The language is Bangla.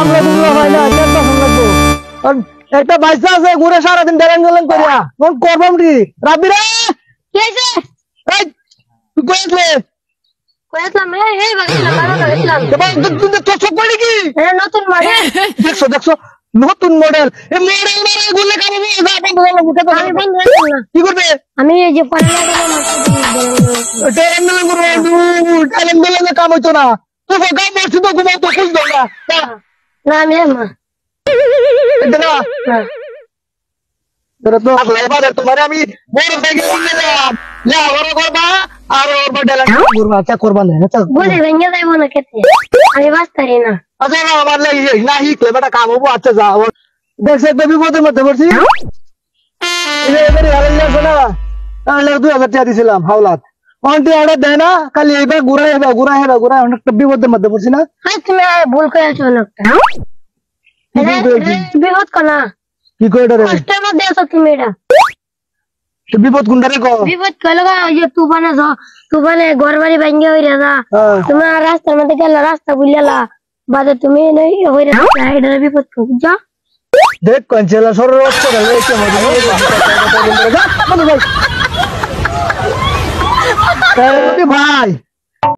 আমরা বুঝলো হয় না কেন তখন লাগবো একটা বাইসা আছে ঘুরে সারাদিন ডেলেন ডেলেন করিয়া কোন করবাম রি রাব্বি রে কি হইছে এই তুই কইলে কইলাম এই বাগিলা বারো গেছিলাম তুই তো চোখ পড়ে কি নতুন মডেল দেখছো দেখছো নতুন মডেল এই মডেল মারা গুলে কামাবো যা বন্ধ হলো মুখে তো আমি বন্ধ রাখলাম না কি করবে আমি এই যে পরে লাগাবো ডেলেন ডেলেন করবো ডেলেন ডেলেন কাম হইতো না তুই গাম মরছি তো ঘুমাও তো খুঁজ দাও না না আমি মা এটা না না তোরা তো এবারে তোমারে আমি বড় ব্যাগে নিয়ে গেলাম যা বড় করবা আর ওর ডেলেন করবা চা করবা না আচ্ছা বুঝে ভেঙে যাইবো না খেতে আমি বাঁচতারি না আচ্ছা না আমার লাগি না হিকলে বেটা কাম হবো আচ্ছা যা দেখছে একটা বিপদের মধ্যে পড়ছি এবারে হারাইলে শোনা তাহলে 2000 টাকা দিছিলাম হাওলাত অন্টি অর্ডার দেয় না খালি এইবার ঘুরাই অনেকটা বিপদের মধ্যে পড়ছি না হ্যাঁ তুমি ভুল করেছো অনেকটা বিপদ কনা কি করে রে কষ্টের মধ্যে আছো তুমি এটা বিপদ কোনটারে কো বিপদ কইলো ওই যে তুফানে ঘর বাড়ি ভাঙ্গে হইরা যা তোমার রাস্তার মধ্যে গেল রাস্তা বুঝলা বাদে তুমি নই হইরা এটা বিপদ কো বুঝছো দেখ কঞ্চেলা সর রক্ত গেলে ভাই